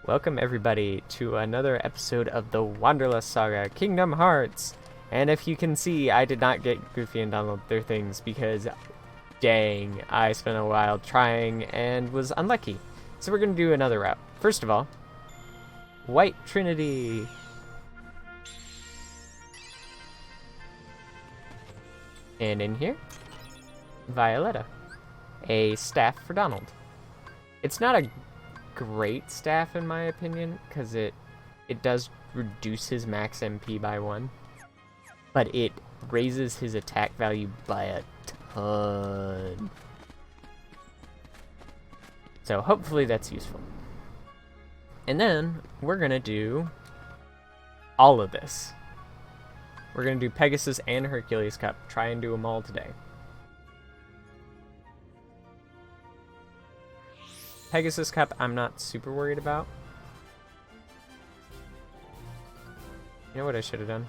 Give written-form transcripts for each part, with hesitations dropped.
Welcome everybody to another episode of the Wanderlust Saga, Kingdom Hearts! And if you can see, I did not get Goofy and download their things because, dang, I spent a while trying and was unlucky. So we're going to do another route. First of all, White Trinity! And in here, Violetta, a staff for Donald. It's not a great staff in my opinion, because it does reduce his max MP by 1, but it raises his attack value by a ton. So hopefully that's useful. And then we're gonna do all of this. We're gonna do Pegasus and Hercules Cup. Try and do them all today. Pegasus Cup, I'm not super worried about. You know what I should have done?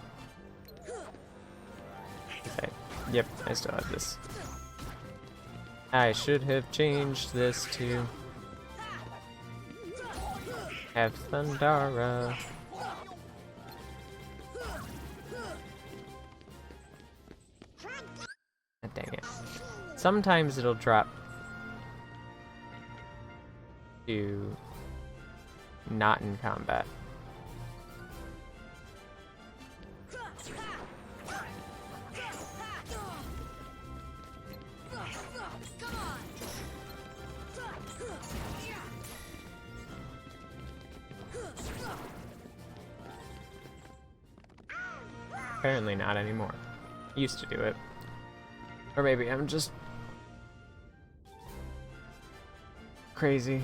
Okay. Yep, I still have this. I should have changed this to have Thundara. Ah, dang it. Sometimes it'll drop to not in combat. Apparently not anymore. Used to do it. Or maybe I'm just crazy.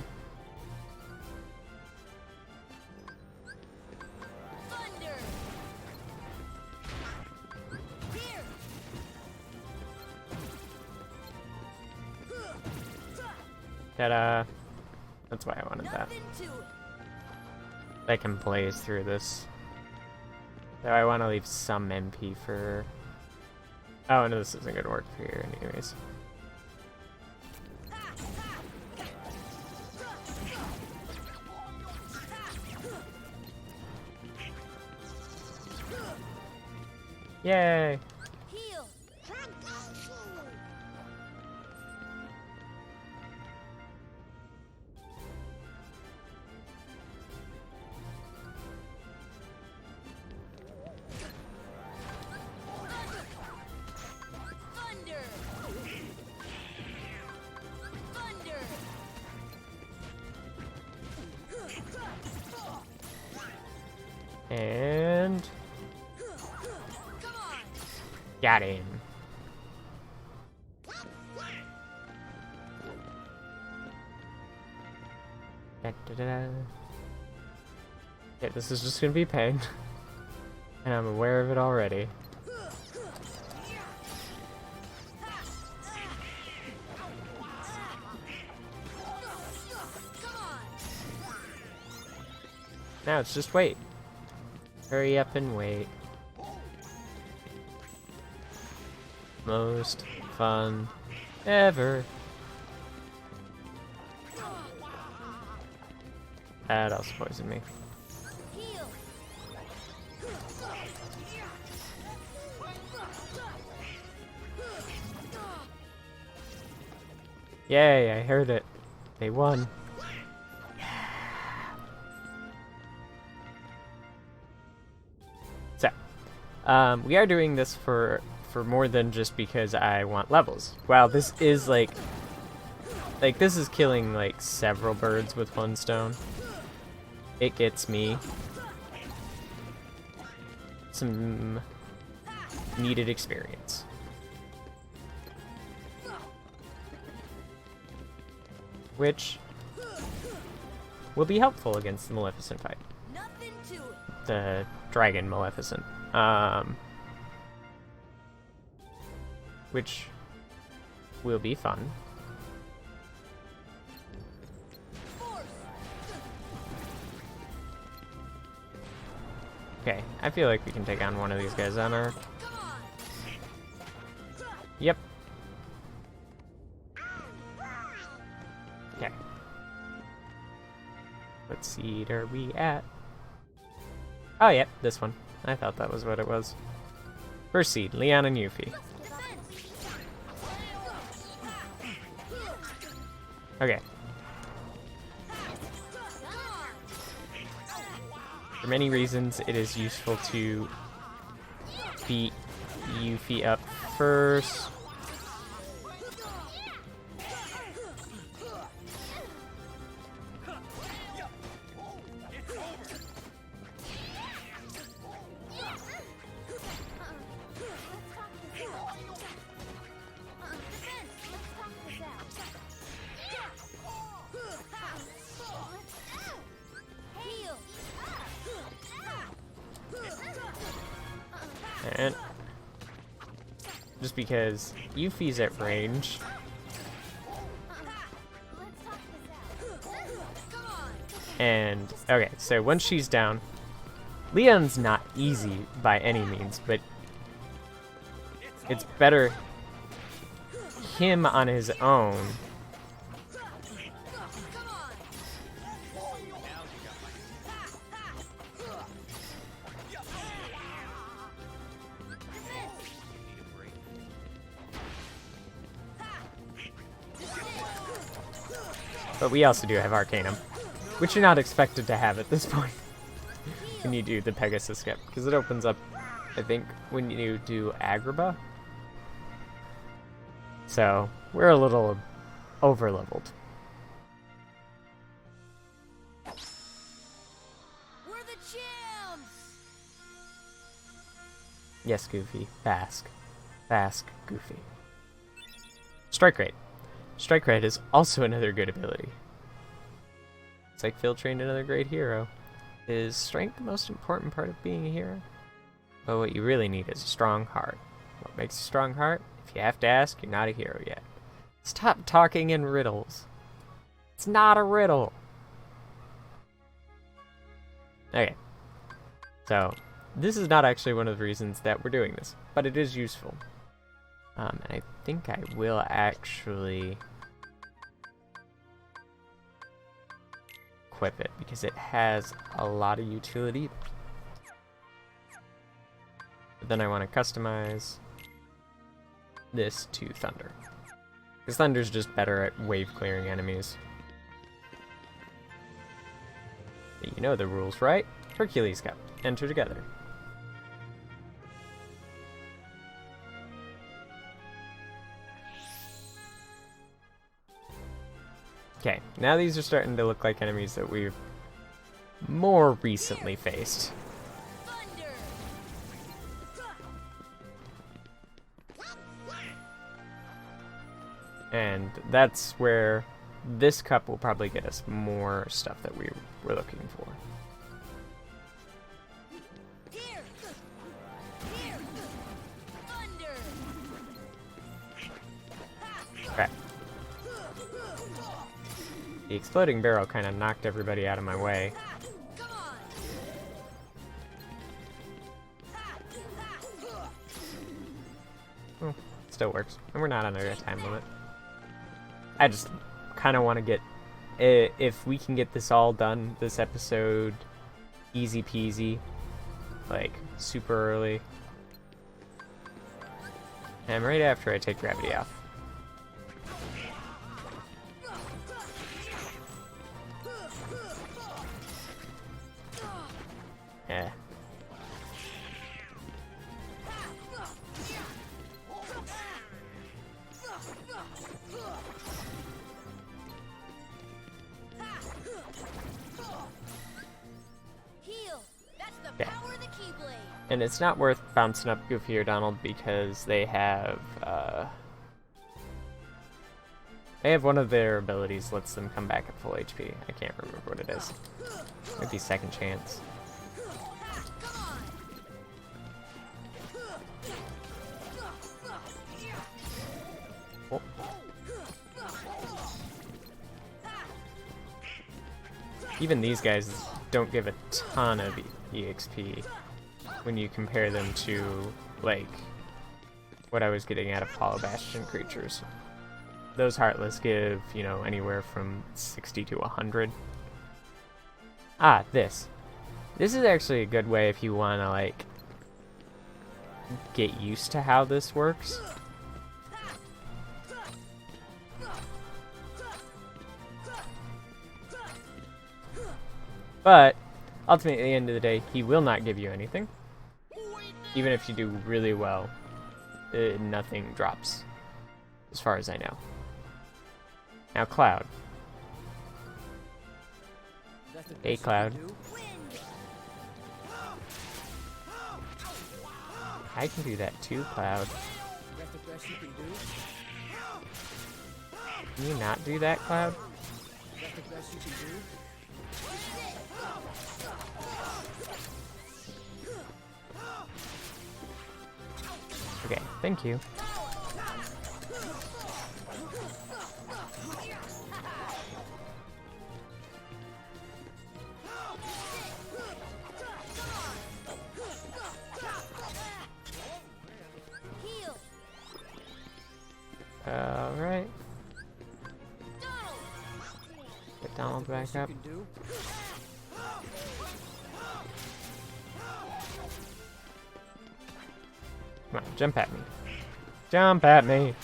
Ta-da! That's why I wanted that. I can blaze through this. So I want to leave some MP for... Oh, no, this isn't going to work for here anyways. Yay! And got him. Da, da, da. Yeah, this is just gonna be pain, and I'm aware of it already. Now it's just wait. Hurry up and wait. Most fun ever. That also poisoned me. Yay, I heard it. They won. We are doing this for more than just because I want levels. Wow, this is like this is killing like several birds with one stone. It gets me some needed experience. Which will be helpful against the Maleficent fight. The Dragon Maleficent. Which will be fun. Okay, I feel like we can take on one of these guys on our... Yep. Okay. What seed are we at? Oh, yeah, this one. I thought that was what it was. First seed, Leon and Yuffie. Okay. For many reasons, it is useful to beat Yuffie up first. And just because Yuffie's at range, and okay, so once she's down, Leon's not easy by any means, but it's better him on his own. But we also do have Arcanum, which you're not expected to have at this point when you do the Pegasus skip, because it opens up, I think, when you do Agrabah. So, we're a little over-leveled. We're the champs! Yes, Goofy. Bask. Bask, Goofy. Strike rate. Strike rate is also another good ability. It's like Phil trained another great hero. Is strength the most important part of being a hero? But what you really need is a strong heart. What makes a strong heart? If you have to ask, you're not a hero yet. Stop talking in riddles. It's not a riddle. Okay. So, this is not actually one of the reasons that we're doing this, but it is useful. And I think I will actually equip it because it has a lot of utility. But then I want to customize this to Thunder, because Thunder's just better at wave clearing enemies. You know the rules, right? Hercules Cup. Enter together. Okay, now these are starting to look like enemies that we've more recently faced. Thunder! And that's where this cup will probably get us more stuff that we were looking for. Here! Here! Thunder! Okay. The exploding barrel kind of knocked everybody out of my way. Come on! Well, still works. And we're not under a time limit. I just kind of want to get... if we can get this all done, this episode, easy peasy, like, super early. And right after I take gravity off. Eh. Heal! That's the Yeah. power of the Keyblade! And it's not worth bouncing up Goofy or Donald because they have one of their abilities lets them come back at full HP. I can't remember what it is. Might be Second Chance. Oh. Even these guys don't give a ton of EXP when you compare them to, like, what I was getting out of Hollow Bastion creatures. Those Heartless give, you know, anywhere from 60 to 100. Ah, this. This is actually a good way if you want to, like, get used to how this works. But, ultimately, at the end of the day, he will not give you anything. Even if you do really well, nothing drops, as far as I know. Now, Cloud. Hey, Cloud. I can do that too, Cloud. Can you not do that, Cloud? Okay, thank you. Alright. Get Donald back up. Come on, jump at me. Jump at me!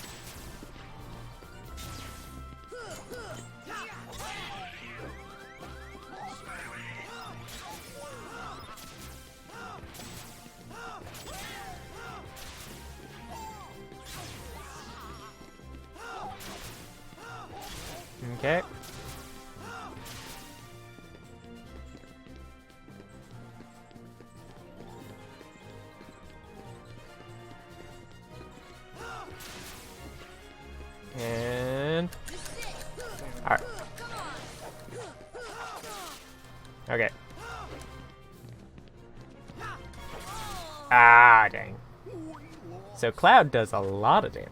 Okay. And... Alright. Okay. Ah, dang. So Cloud does a lot of damage.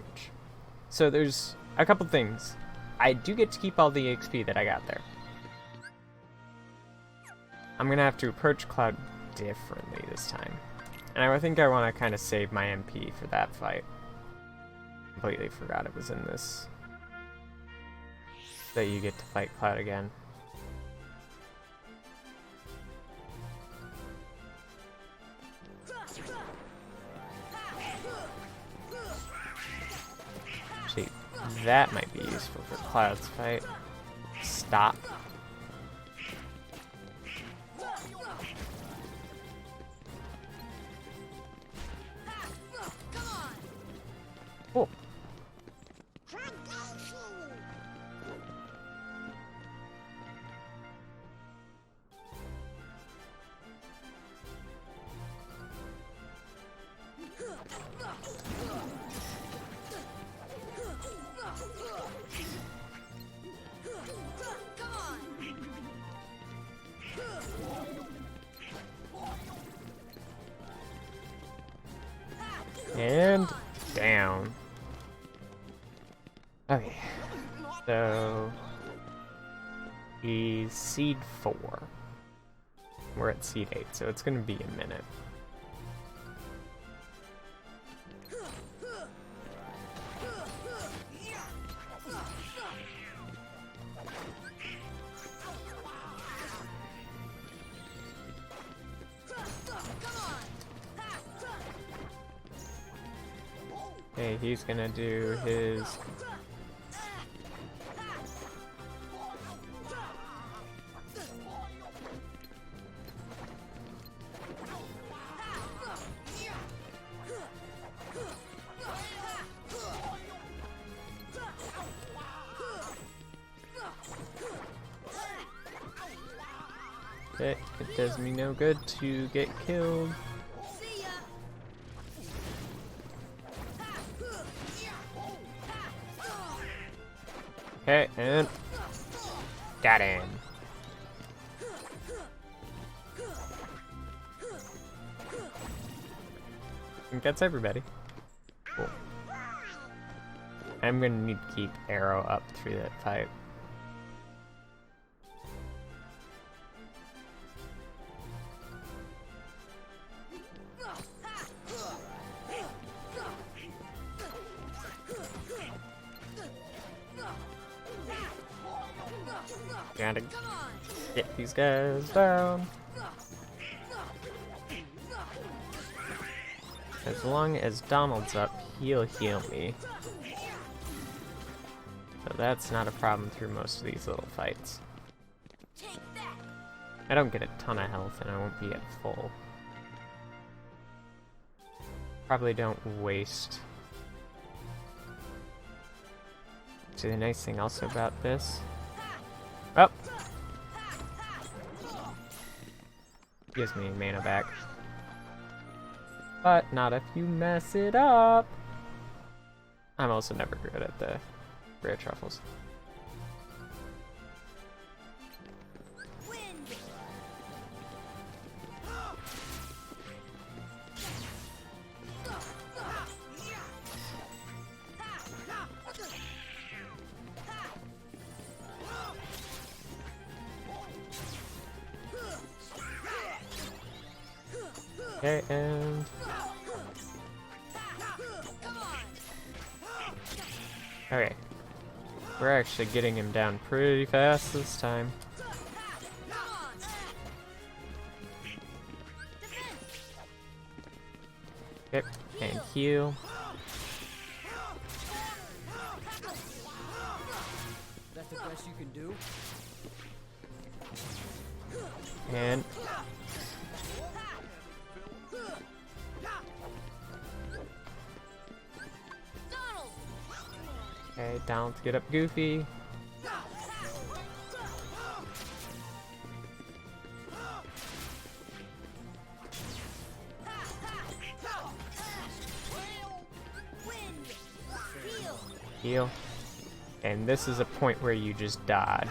So there's a couple things. I do get to keep all the XP that I got there. I'm gonna have to approach Cloud differently this time. And I think I want to kind of save my MP for that fight. Completely forgot it was in this. That you get to fight Cloud again. Actually, that might be useful for Cloud's fight. Stop. Cool. And down. Okay. So he's seed 4. We're at seed 8, so it's gonna be a minute. Okay, he's gonna do his... Okay, it does me no good to get killed. Okay, and got him. I think that's everybody. Cool. I'm gonna need to keep Arrow up through that fight. Got it. Get these guys down. As long as Donald's up, he'll heal me. So that's not a problem through most of these little fights. Take that. I don't get a ton of health and I won't be at full. Probably don't waste. See, the nice thing also about this... Oh! Gives me mana back. But not if you mess it up! I'm also never good at the rare truffles. Wind. Okay, and... Come on. Okay. We're actually getting him down pretty fast this time. Come on. Defense. Okay, and heal. That's the best you can do? And... Donald. Okay, down to get up Goofy. Wind. Heal. Heal. And this is a point where you just dodge.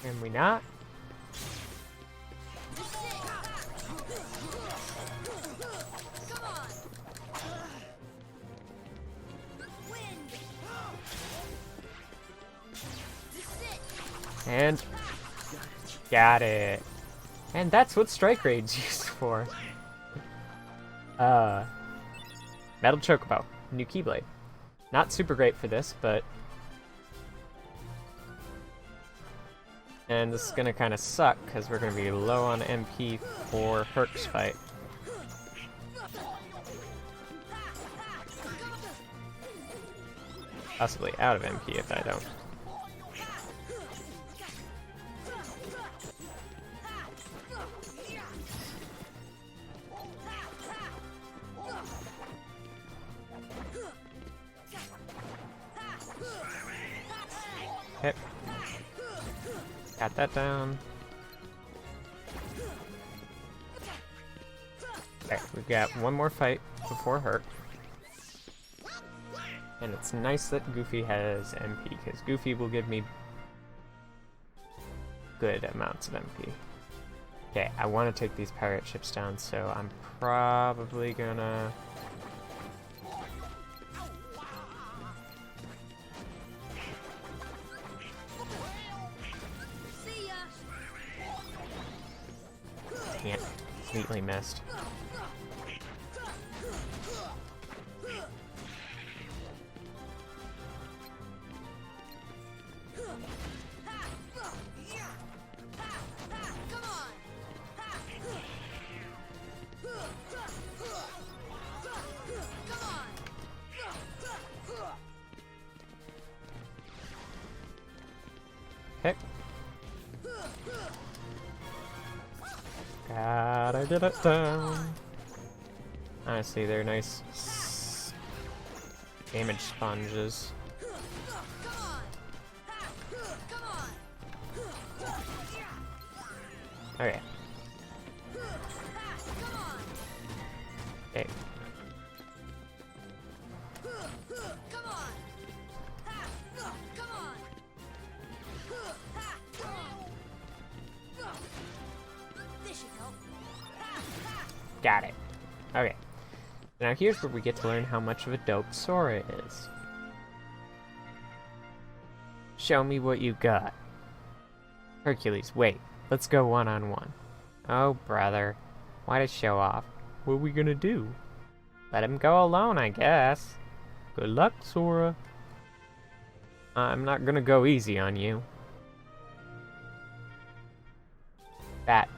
Can we not? Come on. Wind. Sit. And... Got it. And that's what Strike Raid's used for. Metal Chocobo. New Keyblade. Not super great for this, but... And this is gonna kind of suck, because we're gonna be low on MP for Herc's fight. Possibly out of MP if I don't. Okay. Got that down. Okay, we've got one more fight before Herc. And it's nice that Goofy has MP, because Goofy will give me good amounts of MP. Okay, I want to take these pirate ships down, so I'm probably gonna... See ya. Can't. Completely missed. Come on. Come on. Okay. Gotta get it down. Honestly, they're nice damage sponges. Come on. Come on. Okay. Come on. Okay. Come on. Come on. This should help. Got it. Okay. Now here's where we get to learn how much of a dope Sora is. Show me what you got. Hercules, wait. Let's go one-on-one. Oh, brother. Why to show off? What are we gonna do? Let him go alone, I guess. Good luck, Sora. I'm not gonna go easy on you. Bat.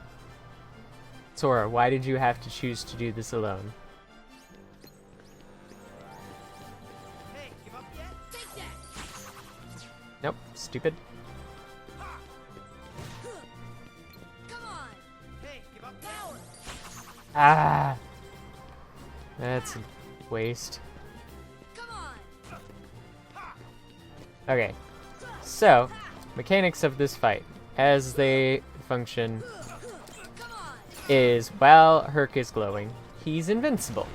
Sora, why did you have to choose to do this alone? Hey, give up yet? Take that! Nope, stupid. Come on! Hey, give up yet? Power! Ah! That's a waste. Come on! Okay, so, mechanics of this fight, as they function, Come on! is while Herc is glowing, he's invincible.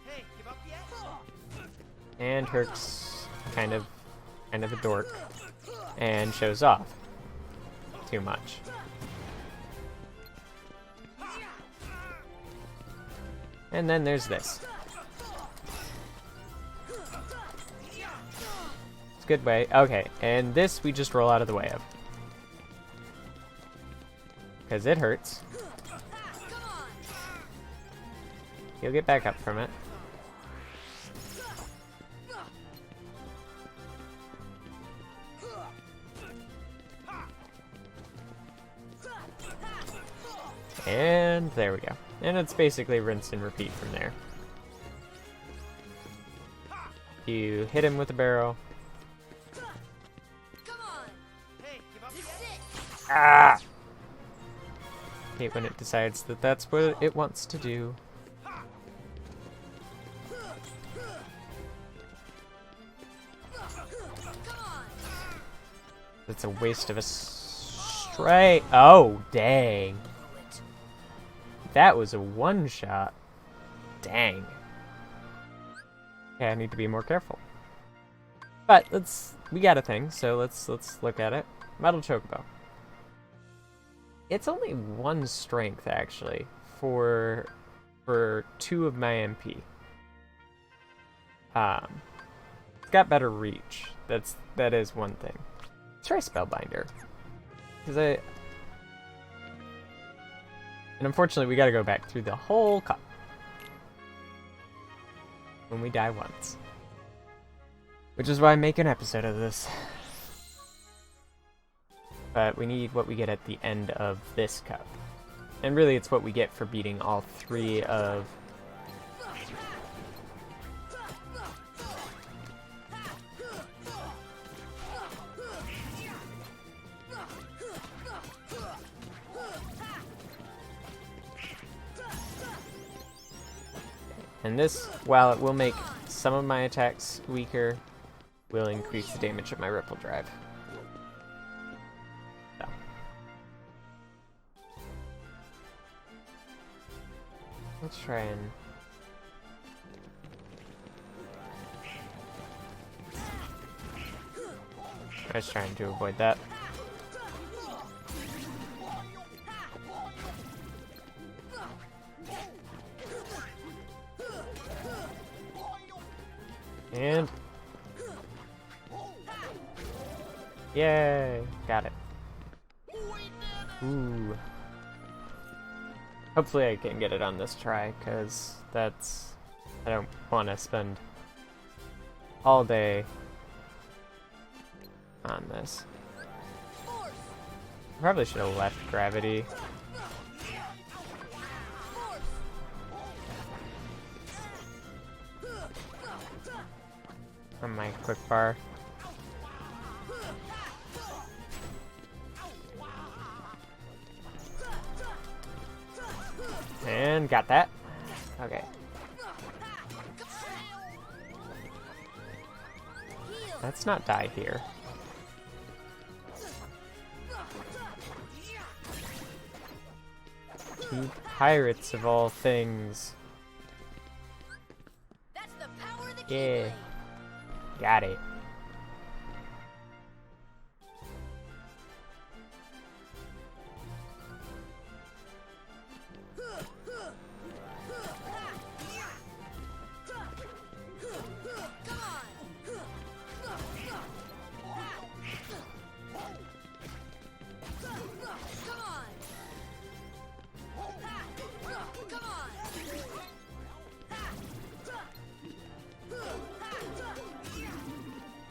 Hey, give up yet? And Herc's kind of a dork and shows off too much. And then there's this. It's a good way. Okay, and this we just roll out of the way of. Because it hurts. Come on! You'll get back up from it. And there we go. And it's basically rinse and repeat from there. You hit him with a barrel. Come on! Hey, give up This yet? is it! Ah! Hate when it decides that that's what it wants to do. Come on! It's a waste of a stray. Oh, dang. That was a one-shot. Dang. Okay, I need to be more careful. But we got a thing, so let's look at it. Metal Chocobo. It's only one strength actually for 2 of my MP. It's got better reach. That is one thing. Let's try Spellbinder. And unfortunately we gotta go back through the whole cup. When we die once. Which is why I make an episode of this. But we need what we get at the end of this cup. And really it's what we get for beating all 3 of... And this, while it will make some of my attacks weaker, will increase the damage of my Ripple Drive. So. Let's try and... I was trying to avoid that. And... Yay! Got it. Ooh. Hopefully I can get it on this try, because that's... I don't want to spend all day on this. Probably should have left gravity. From my quick bar. And got that. Okay. Let's not die here. Two pirates of all things. That's the power of the Yeah. Keyblade. Got it.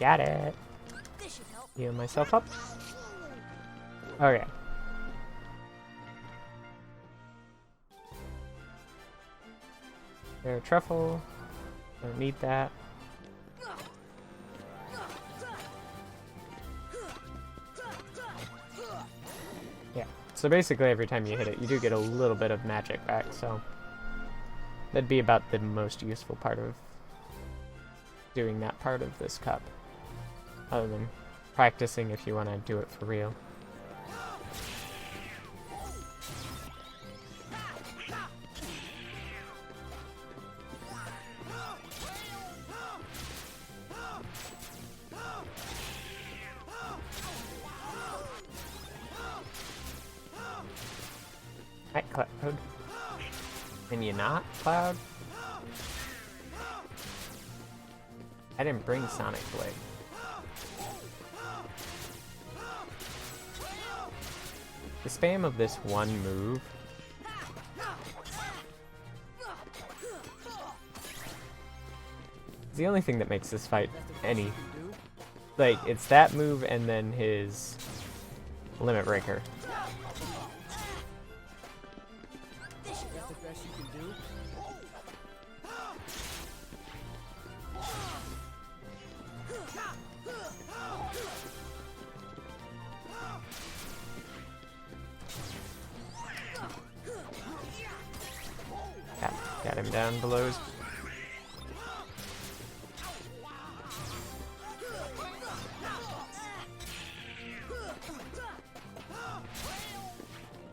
Got it. This should help. Heal myself up. Okay. There, truffle. Don't need that. Yeah. So basically, every time you hit it, you do get a little bit of magic back. So that'd be about the most useful part of doing that part of this cup, other than practicing if you want to do it for real. Hi, Cloud. Can you not, Cloud? I didn't bring Sonic Blade. The spam of this one move is the only thing that makes this fight any. Like, it's that move and then his Limit Breaker. Got him down below his...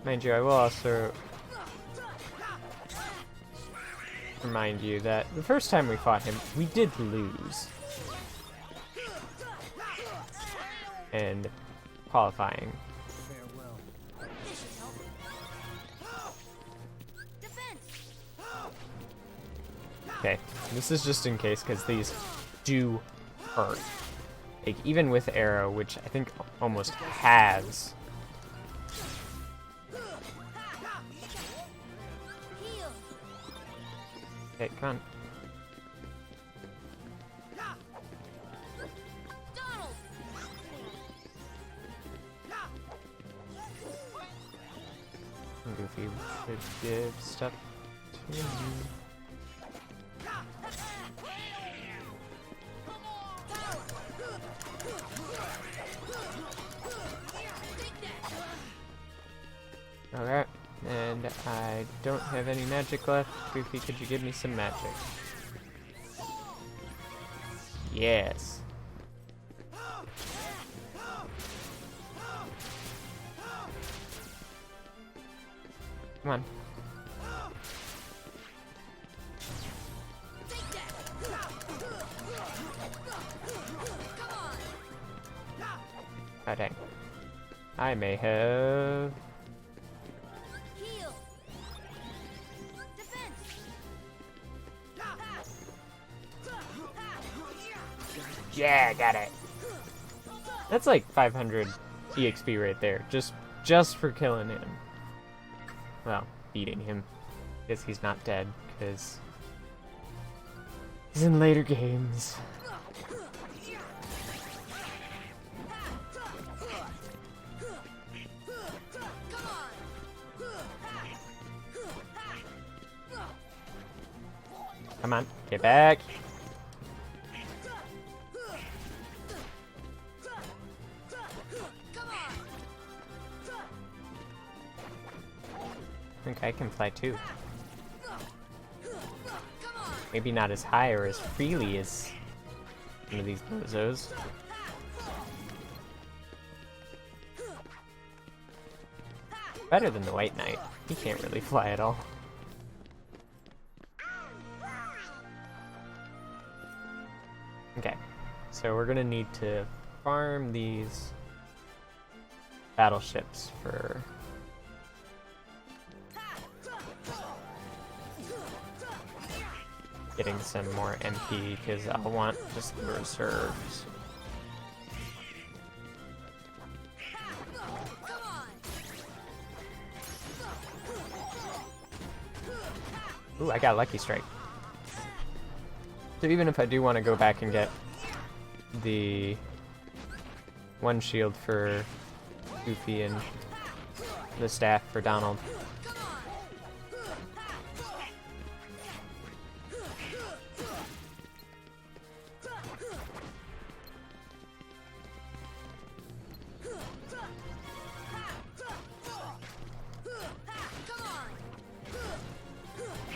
Mind you, I will also remind you that the first time we fought him, we did lose. And qualifying. Okay, this is just in case, because these do hurt. Like, even with arrow, which I think almost has. Okay, come on. Goofy should give stuff to you. Okay, and I don't have any magic left. Goofy, could you give me some magic? Yes. Come on. Oh dang. I may have... Yeah, got it. That's like 500 EXP right there, just for killing him. Well, beating him. Guess he's not dead, because he's in later games. Come on, get back. I think I can fly too. Maybe not as high or as freely as some of these bozos. Better than the White Knight. He can't really fly at all. Okay, so we're gonna need to farm these battleships for getting some more MP, because I'll want just the reserves. Ooh, I got Lucky Strike. So even if I do want to go back and get the one shield for Goofy and the staff for Donald.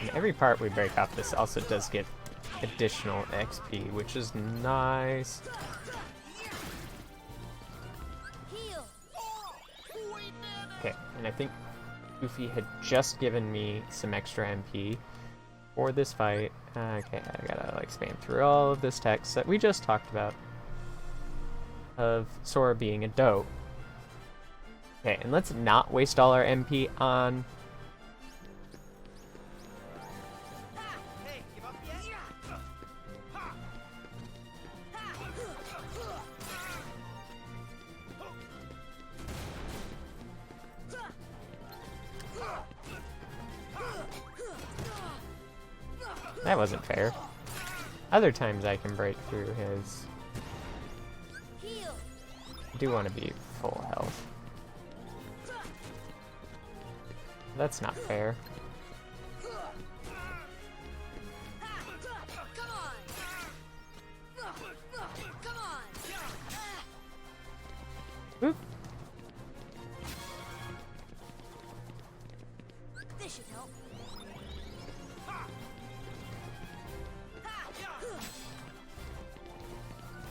And every part we break off this also does get additional XP, which is nice. Okay, and I think Goofy had just given me some extra MP for this fight. Okay, I gotta like span through all of this text that we just talked about of Sora being a doe. Okay, and let's not waste all our MP on Hey, give up yet? that wasn't fair. Other times I can break through his. I do want to be full health. That's not fair. Oop. This should help.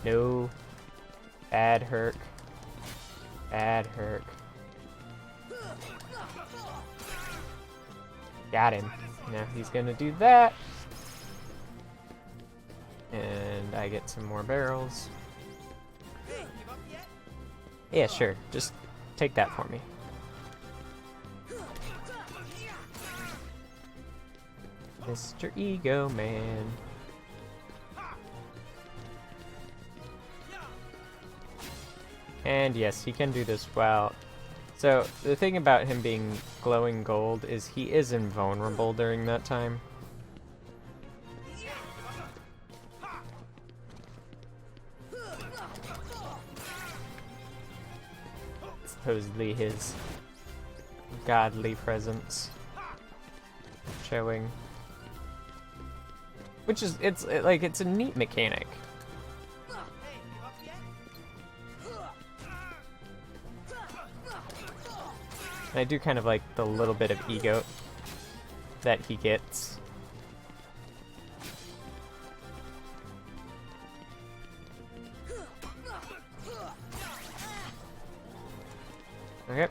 No. Bad Herc. Bad Herc. Got him. Now he's gonna do that. And I get some more barrels. Hey, give up yet? Yeah, sure. Just take that for me. Mr. Ego Man. And yes, he can do this well. So, the thing about him being glowing gold is he is invulnerable during that time. Supposedly his godly presence showing. Which is, it's a neat mechanic. Hey, give up yet? And I do kind of like the little bit of ego that he gets. Okay.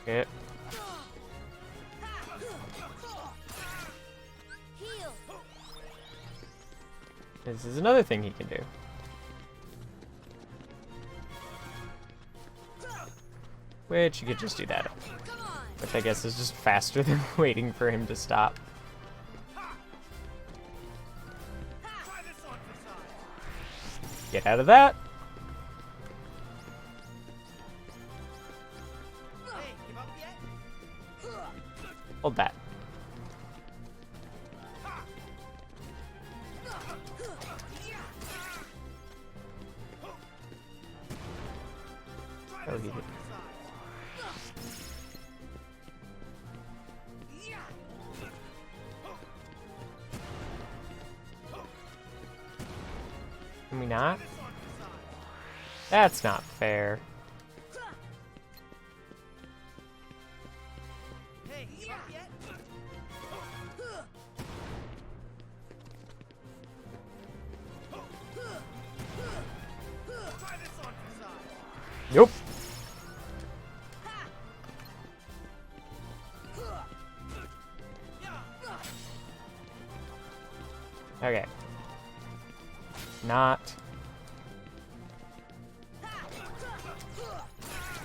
Okay. This is another thing he can do. Which you could just do that. Which I guess is just faster than waiting for him to stop. Try this on for size. Get out of that! Hey, give up yet? Hold that. Try Oh, this he on did. for Can we not? size. This on for size. That's not fair. Hey, give up yet? Try this on for size. Nope. Okay. Not.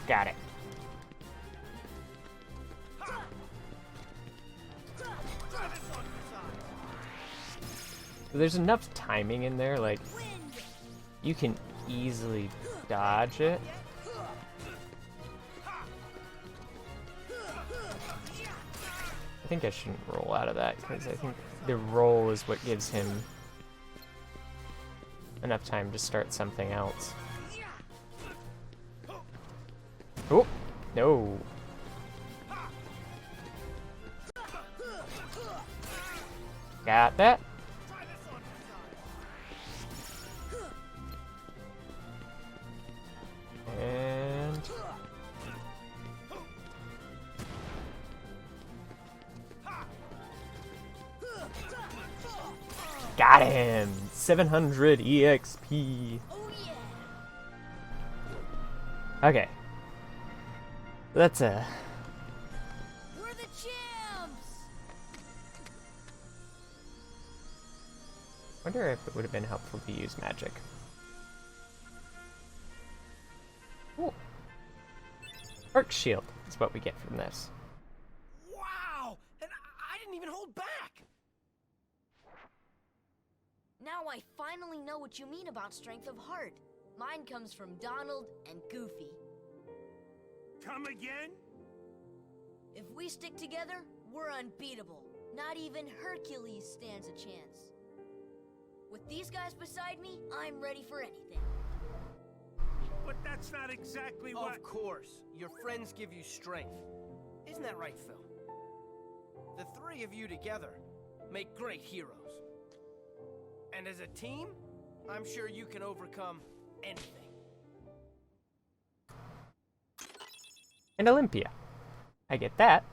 Got it. Try this on for size. There's enough timing in there, like, you can easily dodge it. I think I shouldn't roll out of that, because I think the roll is what gives him enough time to start something else. Oh, no. Got that. Try this on for size. And got him. 700 EXP. Oh yeah. Okay. That's a We're the champs. wonder if it would have been helpful to use magic. Ooh. Arc shield is what we get from this. Wow! And I didn't even hold back! Now I finally know what you mean about strength of heart. Mine comes from Donald and Goofy. Come again? If we stick together, we're unbeatable. Not even Hercules stands a chance. With these guys beside me, I'm ready for anything. But that's not exactly what... Of course. Your friends give you strength. Isn't that right, Phil? The three of you together make great heroes. And as a team, I'm sure you can overcome anything. And Olympia. I get that.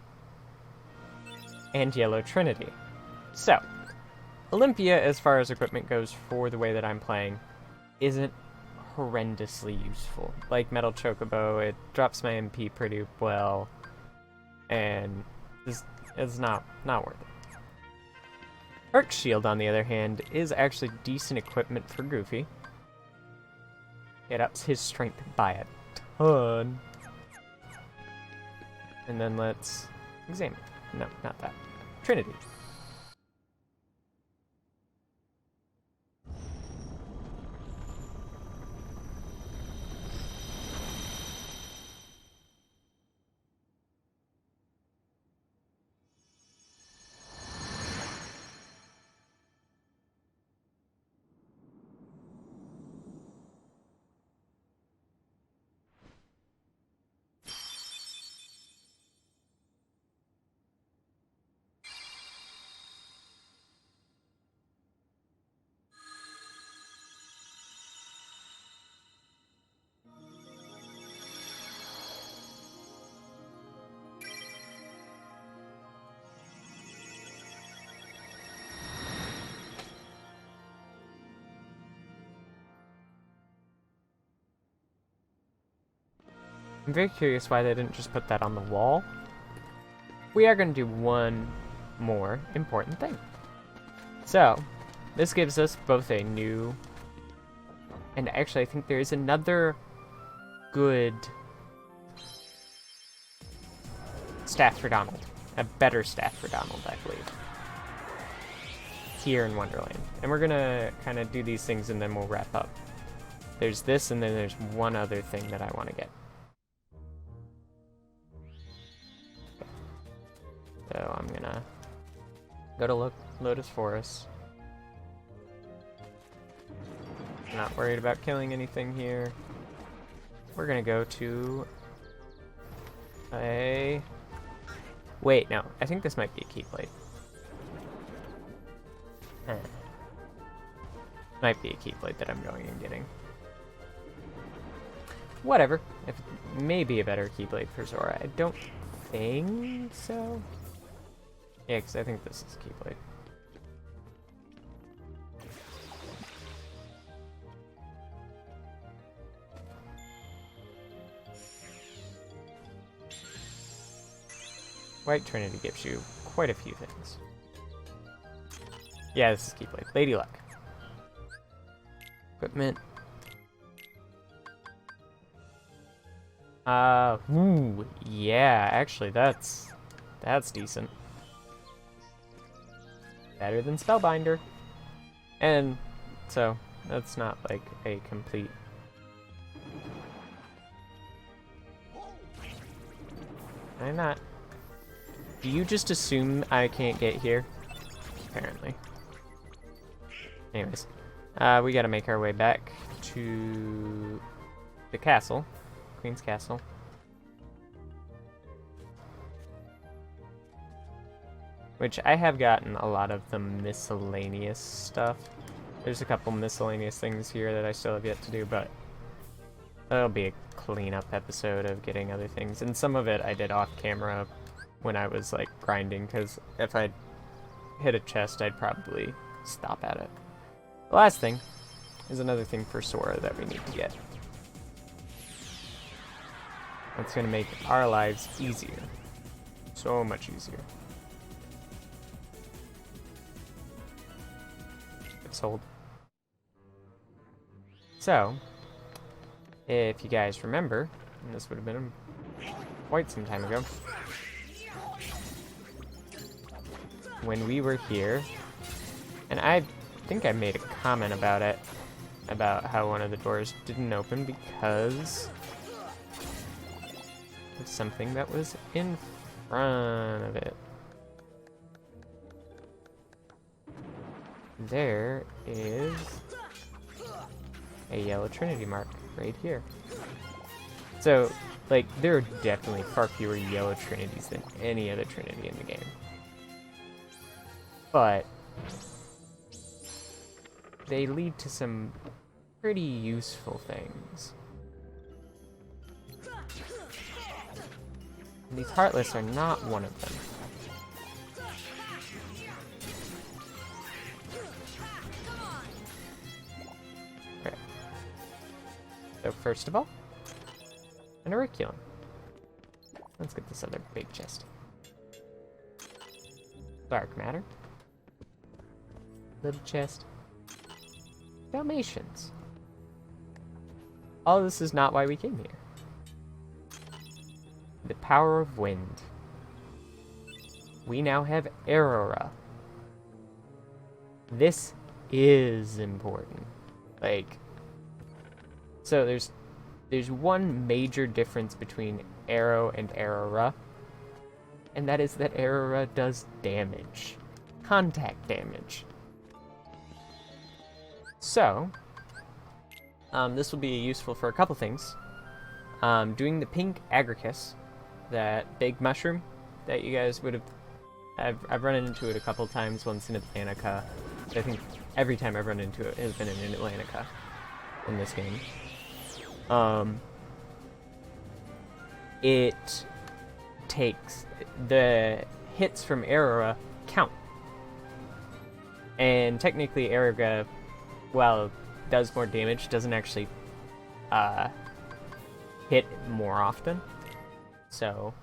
And Yellow Trinity. So, Olympia, as far as equipment goes for the way that I'm playing, isn't horrendously useful. Like Metal Chocobo, it drops my MP pretty well, and is not worth it. Arc Shield, on the other hand, is actually decent equipment for Goofy. It ups his strength by a ton. And then let's examine. No, not that. Trinity. I'm very curious why they didn't just put that on the wall. We are going to do one more important thing. So, this gives us both a new... And actually, I think there is another good staff for Donald. A better staff for Donald, I believe. Here in Wonderland. And we're going to kind of do these things and then we'll wrap up. There's this and then there's one other thing that I want to get. So I'm gonna go to Lotus Forest. Not worried about killing anything here. We're gonna go to a... Wait, no. I think this might be a Keyblade. Might be a Keyblade that I'm going and getting. Whatever. If maybe a better Keyblade for Zora. I don't think so. Yeah, because I think this is Keyblade. White Trinity gives you quite a few things. Yeah, this is Keyblade. Lady Luck. Equipment. Ooh, yeah, actually that's decent. Better than Spellbinder. And so that's not like a complete... I'm not... Do you just assume I can't get here? Apparently. Anyways. We gotta make our way back to the castle, Queen's Castle. Which I have gotten a lot of the miscellaneous stuff. There's a couple miscellaneous things here that I still have yet to do, but that'll be a cleanup episode of getting other things. And some of it I did off camera when I was like grinding, because if I hit a chest, I'd probably stop at it. The last thing is another thing for Sora that we need to get. That's gonna make our lives easier. So much easier. Sold. So, if you guys remember, and this would have been quite some time ago, when we were here, and I think I made a comment about it, about how one of the doors didn't open because of something that was in front of it. There is a yellow Trinity mark right here. So, like, there are definitely far fewer yellow Trinities than any other Trinity in the game. But they lead to some pretty useful things. And these Heartless are not one of them. So first of all, an auriculum. Let's get this other big chest. Dark matter. Little chest. Dalmatians. All this is not why we came here. The power of wind. We now have Aurora. This is important. Like, so there's one major difference between Arrow and Aurora, and that is that Aurora does damage. Contact damage. So, this will be useful for a couple things. Doing the pink agricus, that big mushroom that you guys would have... I've run into it a couple times, once in Atlantica. I think every time I've run into it has been in Atlantica in this game. It takes the hits from Aurora count, and technically Aurora, while it does more damage, doesn't actually hit more often. So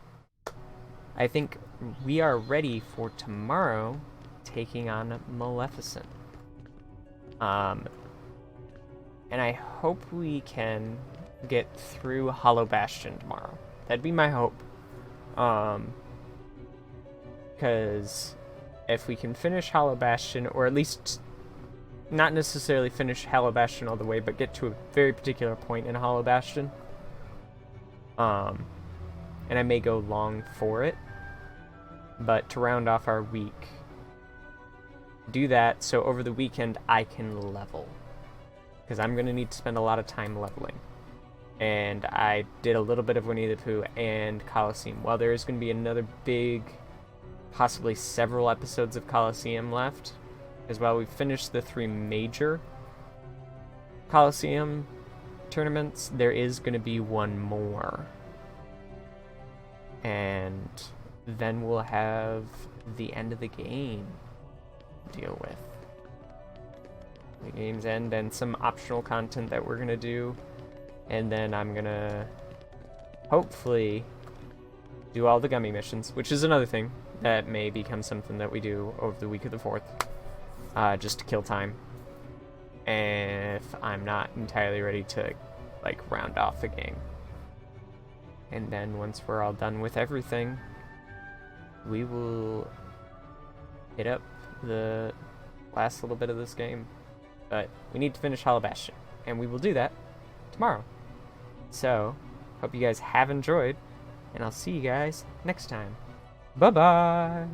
I think we are ready for tomorrow taking on Maleficent. And I hope we can get through Hollow Bastion tomorrow. That'd be my hope. Because if we can finish Hollow Bastion, or at least not necessarily finish Hollow Bastion all the way, but get to a very particular point in Hollow Bastion, and I may go long for it, but to round off our week, do that so over the weekend I can level. Because I'm going to need to spend a lot of time leveling. And I did a little bit of Winnie the Pooh and Coliseum. While there is going to be another big, possibly several episodes of Coliseum left, as well, we've finished the 3 major Coliseum tournaments, there is going to be one more. And then we'll have the end of the game to deal with. The game's end and some optional content that we're going to do. And then I'm going to hopefully do all the gummy missions, which is another thing that may become something that we do over the week of the 4th, just to kill time. And if I'm not entirely ready to, like, round off the game. And then once we're all done with everything, we will hit up the last little bit of this game. But we need to finish Hollow Bastion, and we will do that tomorrow. So, hope you guys have enjoyed, and I'll see you guys next time. Bye-bye!